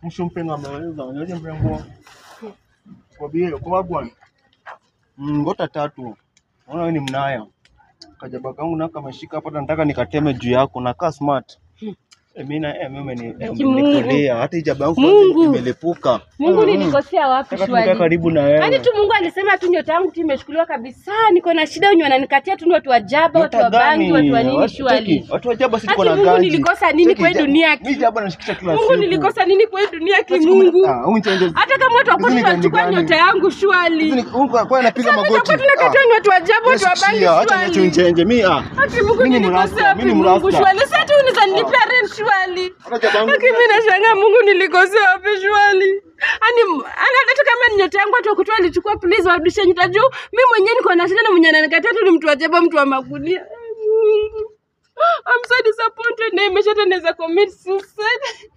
Mshumpenga ameweza nyoje mrembo. Kwa bie kwa bwana. Ngota 3. Unaona wewe ni mnaya. Kajaba kangu na kameshika hapa nataka nikateme juu yako na ka smart. Mimi nikulia hata hijaba yangu imelepuka. Mungu nilikosea wapi shwali? Karibu na wewe. Yaani tu Mungu alisema tu nyota yangu tu imeshukuliwa kabisa. Niko na shida wenyewe wananikatia tu watu wa jaba, watu wa bangi, watu wa nini shwali? Watu wa jaba siko na ganji. Mungu nilikosa nini kwa dunia? Mimi jaba nashikisha kila siku. Mungu nilikosa nini kwa dunia kimungu? Hata kama watu wako tunachukua nyota yangu shwali. Mungu kwa anapiga magoti. Tunakatia watu wa jaba, watu wa bangi shwali. Acha nichenge mimi Ati Mungu nilikosea Mungu shwali. Sasa tu unizanilipia rent shwali. Mimi nashangaa Mungu nilikosea wapi shwali? Hata kama nyota yangu watu wakutoa alichukua please warudishe nyota juu. Mimi mwenyewe niko na shida na mwenyewe ananikatia tu ni mtu wa jaba, mtu wa magunia. I'm so disappointed. Nimeshatengeneza commit suicide.